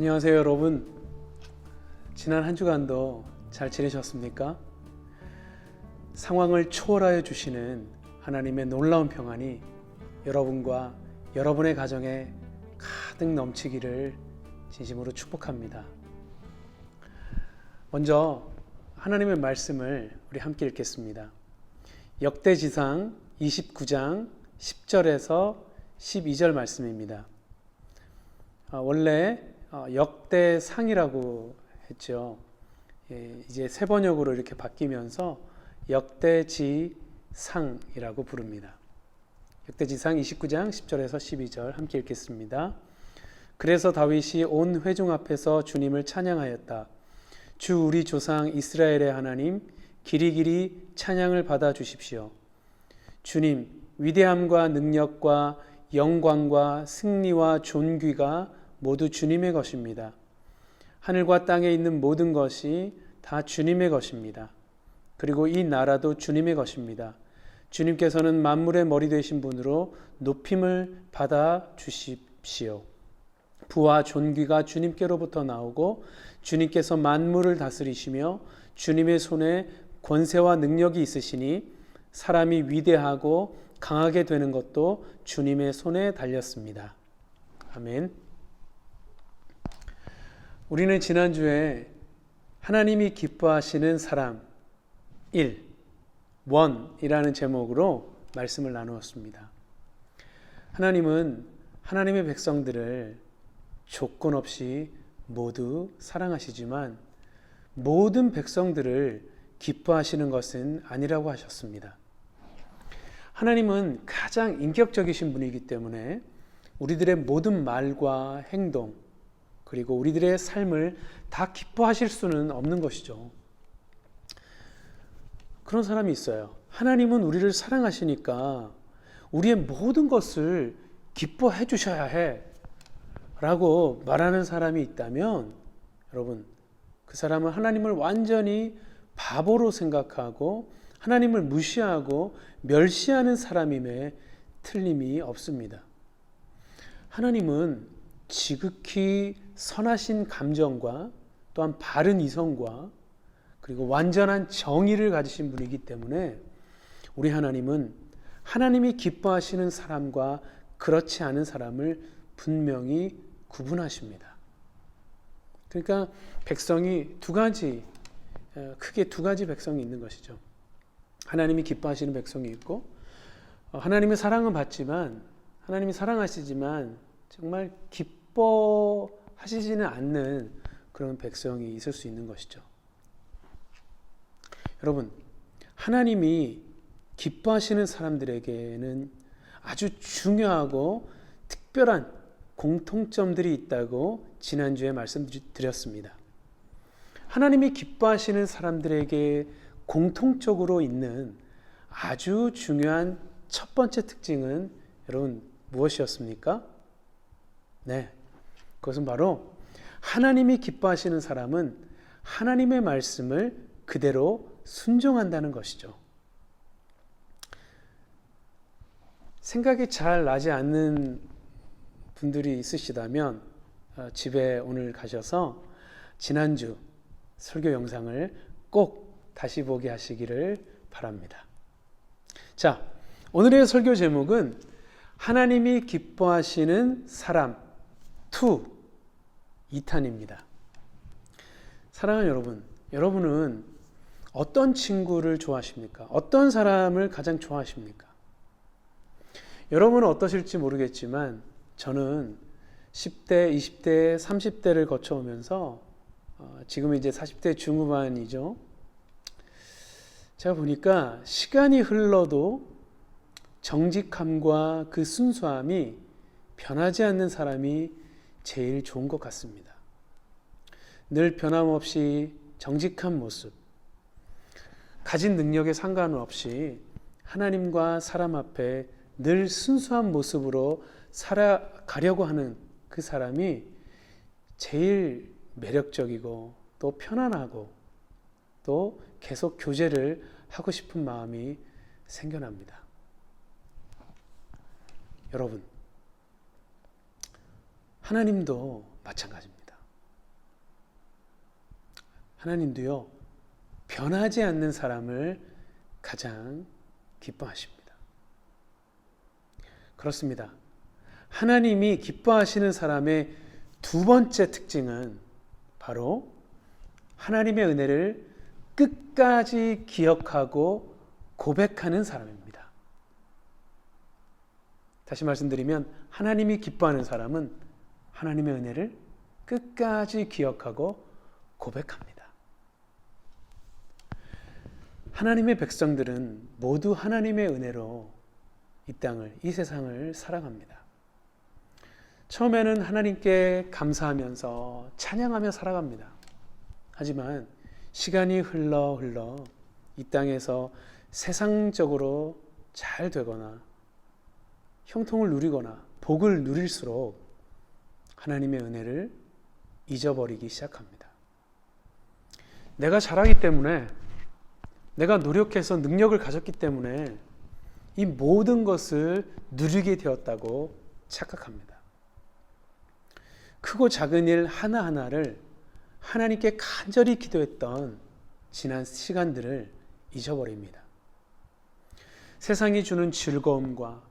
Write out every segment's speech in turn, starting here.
안녕하세요 여러분. 지난 한 주간도 잘 지내셨습니까? 상황을 초월하여 주시는 하나님의 놀라운 평안이 여러분과 여러분의 가정에 가득 넘치기를 진심으로 축복합니다. 먼저 하나님의 말씀을 우리 함께 읽겠습니다. 역대지상 29장 10절에서 12절 말씀입니다. 원래 역대상이라고 했죠. 이제 세 번역으로 이렇게 바뀌면서 역대지상이라고 부릅니다. 역대지상 29장 10절에서 12절 함께 읽겠습니다. 그래서 다윗이 온 회중 앞에서 주님을 찬양하였다. 주 우리 조상 이스라엘의 하나님, 길이길이 찬양을 받아 주십시오. 주님, 위대함과 능력과 영광과 승리와 존귀가 모두 주님의 것입니다. 하늘과 땅에 있는 모든 것이 다 주님의 것입니다. 그리고 이 나라도 주님의 것입니다. 주님께서는 만물의 머리 되신 분으로 높임을 받아 주십시오. 부와 존귀가 주님께로부터 나오고 주님께서 만물을 다스리시며 주님의 손에 권세와 능력이 있으시니 사람이 위대하고 강하게 되는 것도 주님의 손에 달렸습니다. 아멘. 우리는 지난주에 하나님이 기뻐하시는 사람 1, 원이라는 제목으로 말씀을 나누었습니다. 하나님은 하나님의 백성들을 조건 없이 모두 사랑하시지만 모든 백성들을 기뻐하시는 것은 아니라고 하셨습니다. 하나님은 가장 인격적이신 분이기 때문에 우리들의 모든 말과 행동 그리고 우리들의 삶을 다 기뻐하실 수는 없는 것이죠. 그런 사람이 있어요. 하나님은 우리를 사랑하시니까 우리의 모든 것을 기뻐해 주셔야 해 라고 말하는 사람이 있다면 여러분, 그 사람은 하나님을 완전히 바보로 생각하고 하나님을 무시하고 멸시하는 사람임에 틀림이 없습니다. 하나님은 지극히 선하신 감정과 또한 바른 이성과 그리고 완전한 정의를 가지신 분이기 때문에 우리 하나님은 하나님이 기뻐하시는 사람과 그렇지 않은 사람을 분명히 구분하십니다. 그러니까 백성이 크게 두 가지 백성이 있는 것이죠. 하나님이 기뻐하시는 백성이 있고 하나님의 사랑은 받지만 하나님이 사랑하시지만 정말 기뻐하시지는 않는 그런 백성이 있을 수 있는 것이죠. 여러분, 하나님이 기뻐하시는 사람들에게는 아주 중요하고 특별한 공통점들이 있다고 지난주에 말씀드렸습니다. 하나님이 기뻐하시는 사람들에게 공통적으로 있는 아주 중요한 첫 번째 특징은 여러분 무엇이었습니까? 네, 그것은 바로 하나님이 기뻐하시는 사람은 하나님의 말씀을 그대로 순종한다는 것이죠. 생각이 잘 나지 않는 분들이 있으시다면 집에 오늘 가셔서 지난주 설교 영상을 꼭 다시 보게 하시기를 바랍니다. 자, 오늘의 설교 제목은 하나님이 기뻐하시는 사람 2탄입니다. 사랑하는 여러분, 여러분은 어떤 친구를 좋아하십니까? 어떤 사람을 가장 좋아하십니까? 여러분은 어떠실지 모르겠지만 저는 10대, 20대, 30대를 거쳐오면서 지금 이제 40대 중후반이죠. 제가 보니까 시간이 흘러도 정직함과 그 순수함이 변하지 않는 사람이 제일 좋은 것 같습니다. 늘 변함없이 정직한 모습, 가진 능력에 상관없이 하나님과 사람 앞에 늘 순수한 모습으로 살아가려고 하는 그 사람이 제일 매력적이고 또 편안하고 또 계속 교제를 하고 싶은 마음이 생겨납니다. 여러분, 하나님도 마찬가지입니다. 하나님도요, 변하지 않는 사람을 가장 기뻐하십니다. 그렇습니다. 하나님이 기뻐하시는 사람의 두 번째 특징은 바로 하나님의 은혜를 끝까지 기억하고 고백하는 사람입니다. 다시 말씀드리면 하나님이 기뻐하는 사람은 하나님의 은혜를 끝까지 기억하고 고백합니다. 하나님의 백성들은 모두 하나님의 은혜로 이 땅을, 이 세상을 살아갑니다. 처음에는 하나님께 감사하면서 찬양하며 살아갑니다. 하지만 시간이 흘러 이 땅에서 세상적으로 잘 되거나 형통을 누리거나 복을 누릴수록 하나님의 은혜를 잊어버리기 시작합니다. 내가 잘하기 때문에, 내가 노력해서 능력을 가졌기 때문에 이 모든 것을 누리게 되었다고 착각합니다. 크고 작은 일 하나하나를 하나님께 간절히 기도했던 지난 시간들을 잊어버립니다. 세상이 주는 즐거움과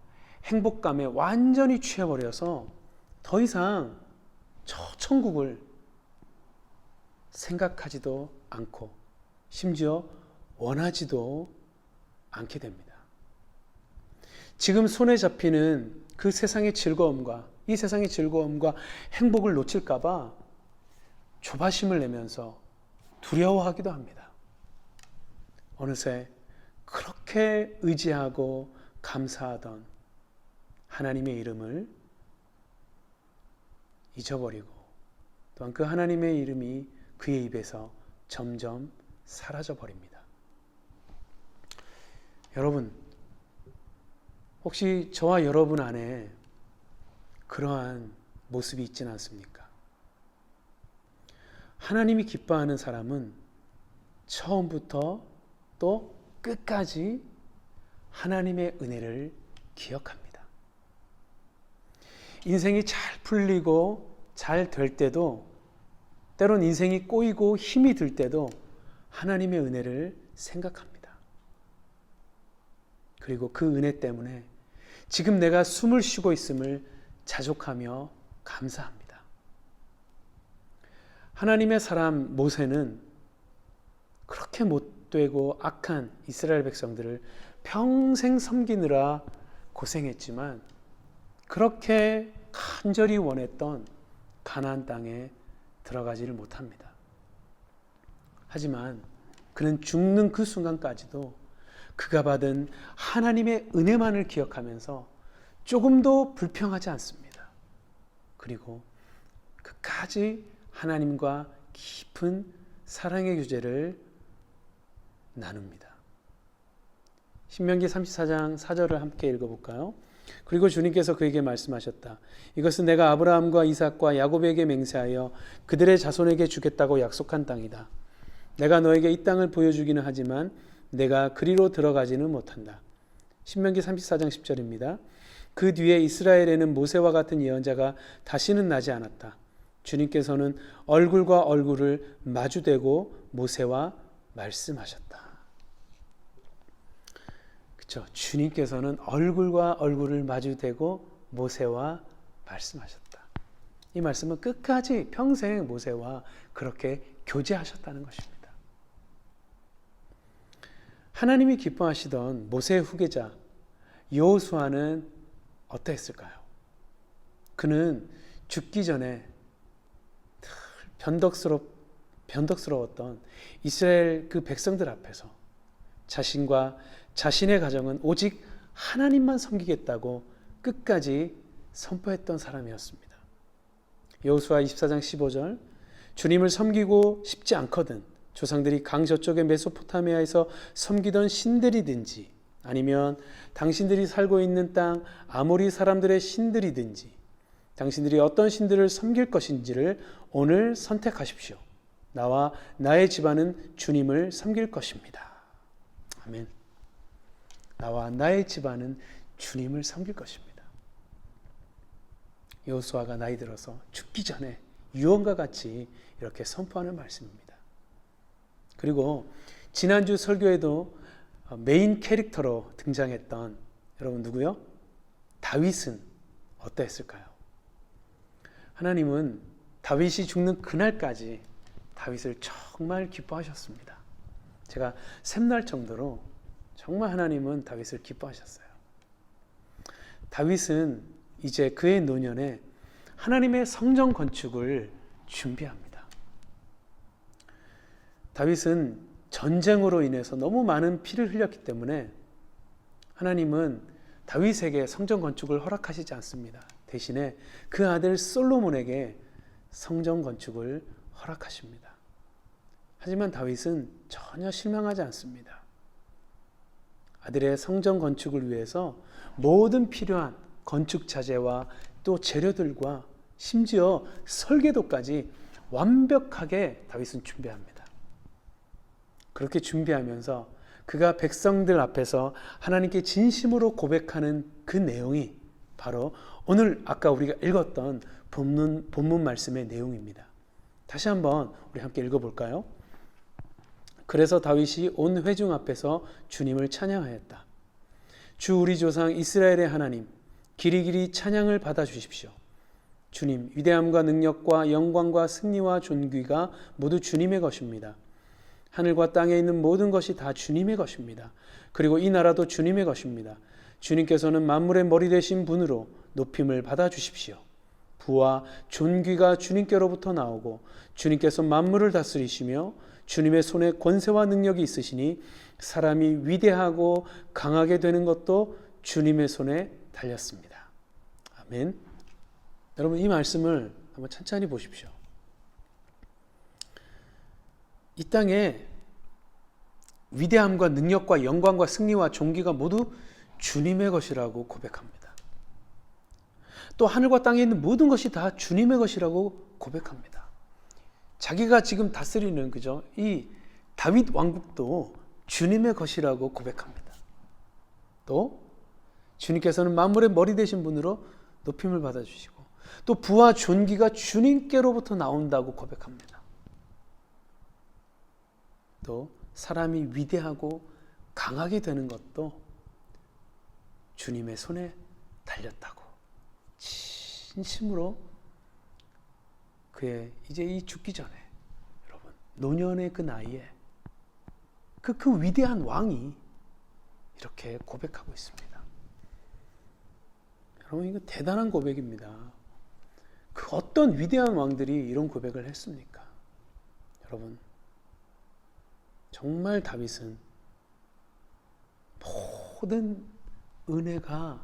행복감에 완전히 취해버려서 더 이상 저 천국을 생각하지도 않고 심지어 원하지도 않게 됩니다. 지금 손에 잡히는 그 세상의 즐거움과 이 세상의 즐거움과 행복을 놓칠까 봐 조바심을 내면서 두려워하기도 합니다. 어느새 그렇게 의지하고 감사하던 하나님의 이름을 잊어버리고 또한 그 하나님의 이름이 그의 입에서 점점 사라져 버립니다. 여러분, 혹시 저와 여러분 안에 그러한 모습이 있지는 않습니까? 하나님이 기뻐하는 사람은 처음부터 또 끝까지 하나님의 은혜를 기억합니다. 인생이 잘 풀리고 잘 될 때도, 때론 인생이 꼬이고 힘이 들 때도 하나님의 은혜를 생각합니다. 그리고 그 은혜 때문에 지금 내가 숨을 쉬고 있음을 자족하며 감사합니다. 하나님의 사람 모세는 그렇게 못되고 악한 이스라엘 백성들을 평생 섬기느라 고생했지만 그렇게 간절히 원했던 가나안 땅에 들어가지를 못합니다. 하지만 그는 죽는 그 순간까지도 그가 받은 하나님의 은혜만을 기억하면서 조금도 불평하지 않습니다. 그리고 끝까지 하나님과 깊은 사랑의 교제를 나눕니다. 신명기 34장 4절을 함께 읽어볼까요? 그리고 주님께서 그에게 말씀하셨다. 이것은 내가 아브라함과 이삭과 야곱에게 맹세하여 그들의 자손에게 주겠다고 약속한 땅이다. 내가 너에게 이 땅을 보여주기는 하지만 내가 그리로 들어가지는 못한다. 신명기 34장 10절입니다. 그 뒤에 이스라엘에는 모세와 같은 예언자가 다시는 나지 않았다. 주님께서는 얼굴과 얼굴을 마주대고 모세와 말씀하셨다. 그렇죠? 주님께서는 얼굴과 얼굴을 마주대고 모세와 말씀하셨다. 이 말씀은 끝까지 평생 모세와 그렇게 교제하셨다는 것입니다. 하나님이 기뻐하시던 모세의 후계자 여호수아는 어떠했을까요? 그는 죽기 전에 변덕스러웠던 이스라엘 그 백성들 앞에서 자신과 자신의 가정은 오직 하나님만 섬기겠다고 끝까지 선포했던 사람이었습니다. 여호수아 24장 15절 주님을 섬기고 싶지 않거든 조상들이 강 저쪽의 메소포타미아에서 섬기던 신들이든지 아니면 당신들이 살고 있는 땅 아모리 사람들의 신들이든지 당신들이 어떤 신들을 섬길 것인지를 오늘 선택하십시오. 나와 나의 집안은 주님을 섬길 것입니다. 아멘. 나와 나의 집안은 주님을 섬길 것입니다. 여호수아가 나이 들어서 죽기 전에 유언과 같이 이렇게 선포하는 말씀입니다. 그리고 지난주 설교에도 메인 캐릭터로 등장했던 여러분 누구요? 다윗은 어떠했을까요? 하나님은 다윗이 죽는 그날까지 다윗을 정말 기뻐하셨습니다. 제가 샘날 정도로 정말 하나님은 다윗을 기뻐하셨어요. 다윗은 이제 그의 노년에 하나님의 성전 건축을 준비합니다. 다윗은 전쟁으로 인해서 너무 많은 피를 흘렸기 때문에 하나님은 다윗에게 성전 건축을 허락하시지 않습니다. 대신에 그 아들 솔로몬에게 성전 건축을 허락하십니다. 하지만 다윗은 전혀 실망하지 않습니다. 아들의 성전 건축을 위해서 모든 필요한 건축 자재와 또 재료들과 심지어 설계도까지 완벽하게 다윗은 준비합니다. 그렇게 준비하면서 그가 백성들 앞에서 하나님께 진심으로 고백하는 그 내용이 바로 오늘 아까 우리가 읽었던 본문 말씀의 내용입니다. 다시 한번 우리 함께 읽어볼까요? 그래서 다윗이 온 회중 앞에서 주님을 찬양하였다. 주 우리 조상 이스라엘의 하나님, 길이길이 찬양을 받아 주십시오. 주님, 위대함과 능력과 영광과 승리와 존귀가 모두 주님의 것입니다. 하늘과 땅에 있는 모든 것이 다 주님의 것입니다. 그리고 이 나라도 주님의 것입니다. 주님께서는 만물의 머리 되신 분으로 높임을 받아 주십시오. 부와 존귀가 주님께로부터 나오고 주님께서 만물을 다스리시며 주님의 손에 권세와 능력이 있으시니 사람이 위대하고 강하게 되는 것도 주님의 손에 달렸습니다. 아멘. 여러분 이 말씀을 한번 천천히 보십시오. 이 땅에 위대함과 능력과 영광과 승리와 존귀가 모두 주님의 것이라고 고백합니다. 또 하늘과 땅에 있는 모든 것이 다 주님의 것이라고 고백합니다. 자기가 지금 다스리는 이 다윗 왕국도 주님의 것이라고 고백합니다. 또 주님께서는 만물의 머리 되신 분으로 높임을 받아주시고 또 부와 존귀가 주님께로부터 나온다고 고백합니다. 또 사람이 위대하고 강하게 되는 것도 주님의 손에 달렸다고 진심으로 그의 이제 이 죽기 전에 여러분 노년의 그 나이에 그 위대한 왕이 이렇게 고백하고 있습니다. 여러분 이거 대단한 고백입니다. 그 어떤 위대한 왕들이 이런 고백을 했습니까? 여러분 정말 다윗은 모든 은혜가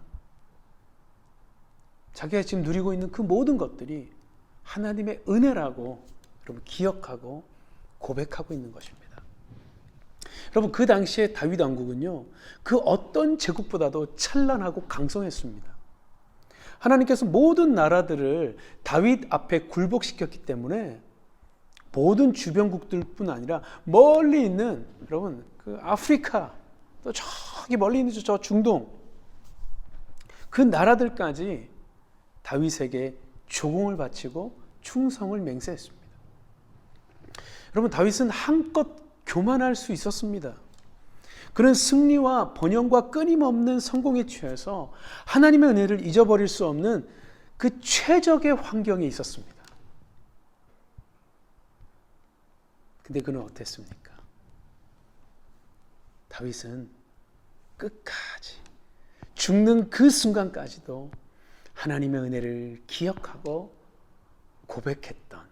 자기가 지금 누리고 있는 그 모든 것들이 하나님의 은혜라고 여러분 기억하고 고백하고 있는 것입니다. 여러분 그 당시에 다윗 왕국은요 그 어떤 제국보다도 찬란하고 강성했습니다. 하나님께서 모든 나라들을 다윗 앞에 굴복시켰기 때문에 모든 주변국들뿐 아니라 멀리 있는 여러분 그 아프리카 또 저기 멀리 있는 저 중동 그 나라들까지 다윗에게 조공을 바치고 충성을 맹세했습니다. 여러분 다윗은 한껏 교만할 수 있었습니다. 그는 승리와 번영과 끊임없는 성공에 취해서 하나님의 은혜를 잊어버릴 수 없는 그 최적의 환경에 있었습니다. 근데 그는 어땠습니까? 다윗은 끝까지 죽는 그 순간까지도 하나님의 은혜를 기억하고 고백했던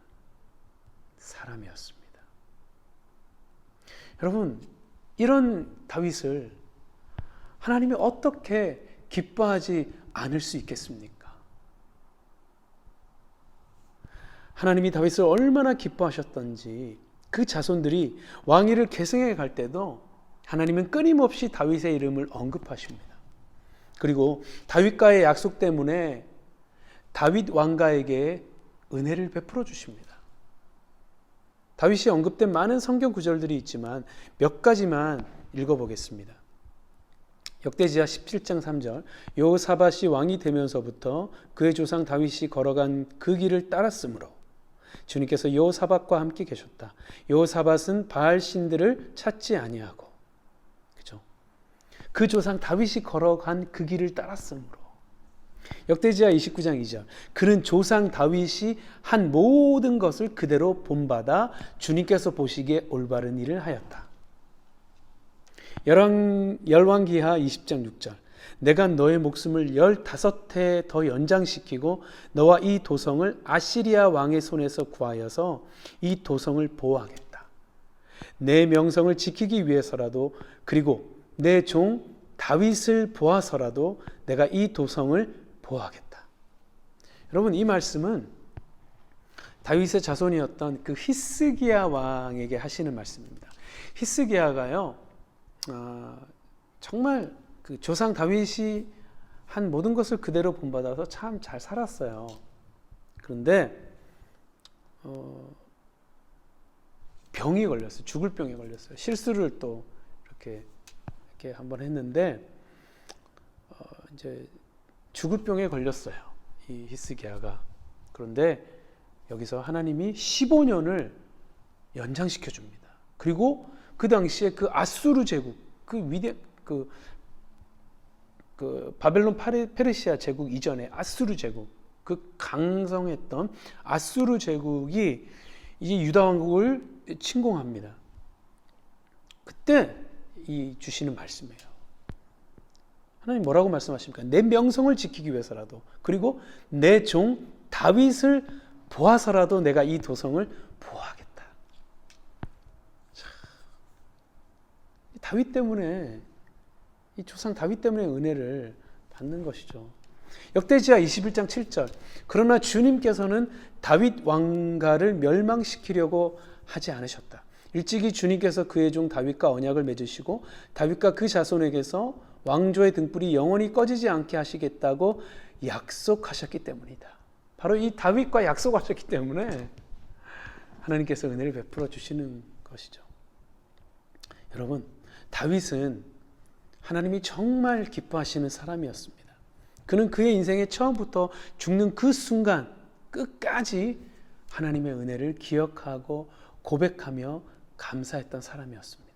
사람이었습니다. 여러분 이런 다윗을 하나님이 어떻게 기뻐하지 않을 수 있겠습니까? 하나님이 다윗을 얼마나 기뻐하셨던지 그 자손들이 왕위를 계승해 갈 때도 하나님은 끊임없이 다윗의 이름을 언급하십니다. 그리고 다윗과의 약속 때문에 다윗 왕가에게 은혜를 베풀어 주십니다. 다윗이 언급된 많은 성경 구절들이 있지만 몇 가지만 읽어보겠습니다. 역대지하 17장 3절 여호사밧이 왕이 되면서부터 그의 조상 다윗이 걸어간 그 길을 따랐으므로 주님께서 여호사밧과 함께 계셨다. 여호사밧은 바알 신들을 찾지 아니하고, 그죠? 그 조상 다윗이 걸어간 그 길을 따랐으므로. 역대지하 29장 2절. 그는 조상 다윗이 한 모든 것을 그대로 본받아 주님께서 보시기에 올바른 일을 하였다. 열왕기하 20장 6절. 내가 너의 목숨을 15해 더 연장시키고 너와 이 도성을 아시리아 왕의 손에서 구하여서 이 도성을 보호하겠다. 내 명성을 지키기 위해서라도, 그리고 내 종 다윗을 보아서라도 내가 이 도성을 보호하겠다. 여러분, 이 말씀은 다윗의 자손이었던 그 히스기야 왕에게 하시는 말씀입니다. 히스기야가요, 정말 그 조상 다윗이 한 모든 것을 그대로 본받아서 참 잘 살았어요. 그런데 병이 걸렸어요. 죽을 병에 걸렸어요. 실수를 또 이렇게 한번 했는데 이제 죽을 병에 걸렸어요. 이 히스기야가. 그런데 여기서 하나님이 15년을 연장시켜 줍니다. 그리고 그 당시에 그 아수르 제국, 그 바벨론 페르시아 제국 이전에 아수르 제국, 그 강성했던 아수르 제국이 이제 유다 왕국을 침공합니다. 그때 이 주시는 말씀이에요. 하나님 뭐라고 말씀하십니까? 내 명성을 지키기 위해서라도, 그리고 내 종 다윗을 보아서라도 내가 이 도성을 보호하겠다. 다윗 때문에, 이 조상 다윗 때문에 은혜를 받는 것이죠. 역대지하 21장 7절. 그러나 주님께서는 다윗 왕가를 멸망시키려고 하지 않으셨다. 일찍이 주님께서 그의 종 다윗과 언약을 맺으시고 다윗과 그 자손에게서 왕조의 등불이 영원히 꺼지지 않게 하시겠다고 약속하셨기 때문이다. 바로 이 다윗과 약속하셨기 때문에 하나님께서 은혜를 베풀어 주시는 것이죠. 여러분, 다윗은 하나님이 정말 기뻐하시는 사람이었습니다. 그는 그의 인생의 처음부터 죽는 그 순간 끝까지 하나님의 은혜를 기억하고 고백하며 감사했던 사람이었습니다.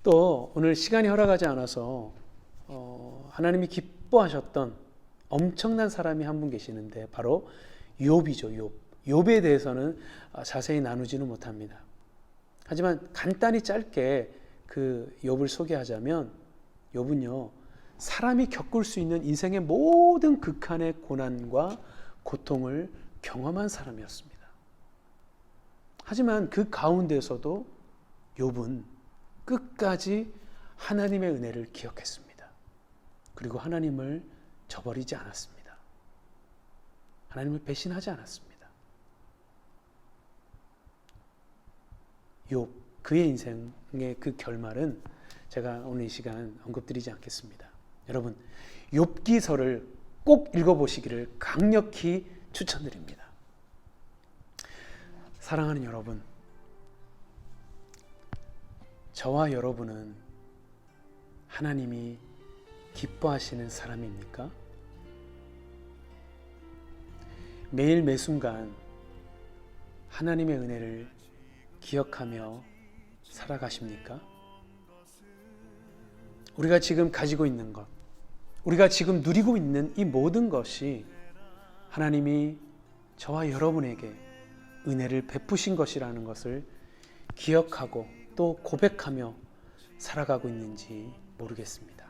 또 오늘 시간이 허락하지 않아서 하나님이 기뻐하셨던 엄청난 사람이 한 분 계시는데 바로 욥이죠. 욥에 대해서는 자세히 나누지는 못합니다. 하지만 간단히 짧게 그 욥을 소개하자면, 욥은요, 사람이 겪을 수 있는 인생의 모든 극한의 고난과 고통을 경험한 사람이었습니다. 하지만 그 가운데서도 욥은 끝까지 하나님의 은혜를 기억했습니다. 그리고 하나님을 저버리지 않았습니다. 하나님을 배신하지 않았습니다. 욥, 그의 인생의 그 결말은 제가 오늘 이 시간 언급드리지 않겠습니다. 여러분, 욥기서를 꼭 읽어보시기를 강력히 추천드립니다. 사랑하는 여러분, 저와 여러분은 하나님이 기뻐하시는 사람입니까? 매일 매순간 하나님의 은혜를 기억하며 살아가십니까? 우리가 지금 가지고 있는 것, 우리가 지금 누리고 있는 이 모든 것이 하나님이 저와 여러분에게 은혜를 베푸신 것이라는 것을 기억하고 또 고백하며 살아가고 있는지 모르겠습니다.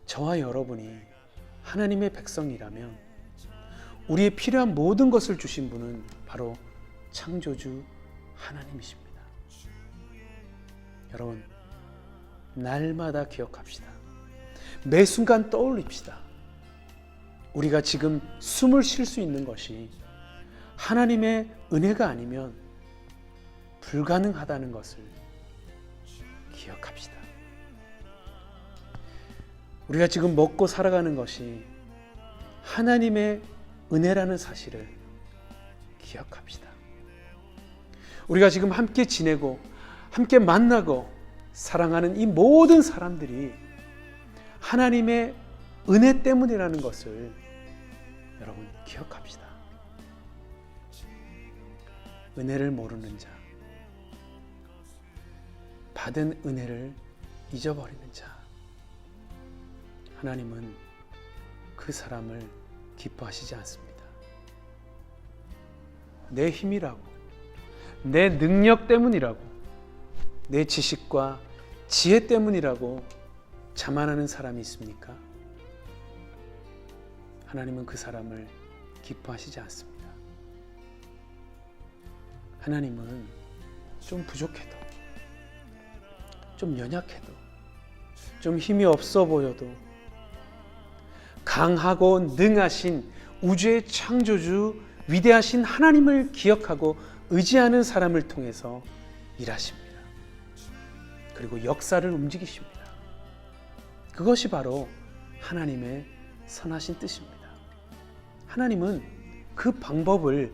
저와 여러분이 하나님의 백성이라면 우리의 필요한 모든 것을 주신 분은 바로 창조주 하나님이십니다. 여러분, 날마다 기억합시다. 매 순간 떠올립시다. 우리가 지금 숨을 쉴 수 있는 것이 하나님의 은혜가 아니면 불가능하다는 것을 기억합시다. 우리가 지금 먹고 살아가는 것이 하나님의 은혜라는 사실을 기억합시다. 우리가 지금 함께 지내고 함께 만나고 사랑하는 이 모든 사람들이 하나님의 은혜 때문이라는 것을 여러분 기억합시다. 은혜를 모르는 자, 받은 은혜를 잊어버리는 자, 하나님은 그 사람을 기뻐하시지 않습니다. 내 힘이라고, 내 능력 때문이라고, 내 지식과 지혜 때문이라고 자만하는 사람이 있습니까? 하나님은 그 사람을 기뻐하시지 않습니다. 하나님은 좀 부족해도, 좀 연약해도, 좀 힘이 없어 보여도 강하고 능하신 우주의 창조주 위대하신 하나님을 기억하고 의지하는 사람을 통해서 일하십니다. 그리고 역사를 움직이십니다. 그것이 바로 하나님의 선하신 뜻입니다. 하나님은 그 방법을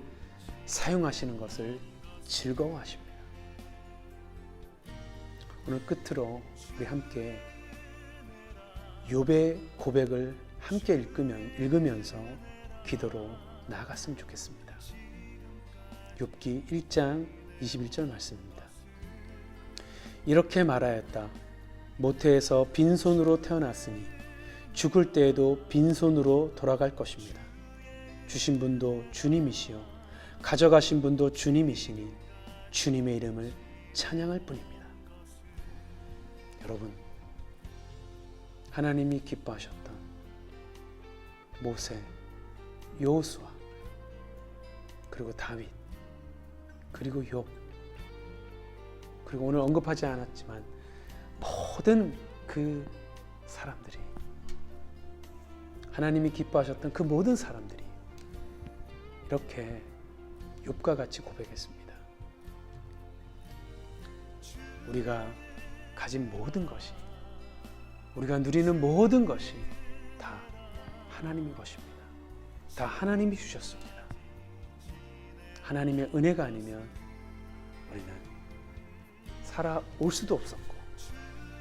사용하시는 것을 즐거워하십니다. 오늘 끝으로 우리 함께 욥의 고백을 함께 읽으면서 기도로 나아갔으면 좋겠습니다. 욥기 1장 21절 말씀입니다. 이렇게 말하였다. 모태에서 빈손으로 태어났으니 죽을 때에도 빈손으로 돌아갈 것입니다. 주신 분도 주님이시요 가져가신 분도 주님이시니 주님의 이름을 찬양할 뿐입니다. 여러분, 하나님이 기뻐하셨던 모세, 여호수아, 그리고 다윗, 그리고 욥, 그리고 오늘 언급하지 않았지만 모든 그 사람들이, 하나님이 기뻐하셨던 그 모든 사람들이 이렇게 욥과 같이 고백했습니다. 우리가 가진 모든 것이, 우리가 누리는 모든 것이 다 하나님의 것입니다. 다 하나님이 주셨습니다. 하나님의 은혜가 아니면 우리는 살아올 수도 없었고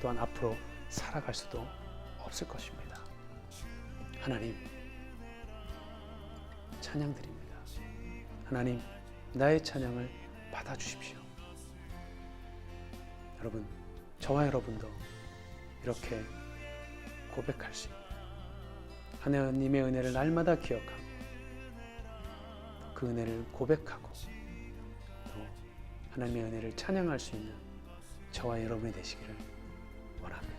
또한 앞으로 살아갈 수도 없을 것입니다. 하나님, 찬양드립니다. 하나님, 나의 찬양을 받아주십시오. 여러분, 저와 여러분도 이렇게 고백할 수 있는 하나님의 은혜를 날마다 기억하고 그 은혜를 고백하고 또 하나님의 은혜를 찬양할 수 있는 저와 여러분이 되시기를 원합니다.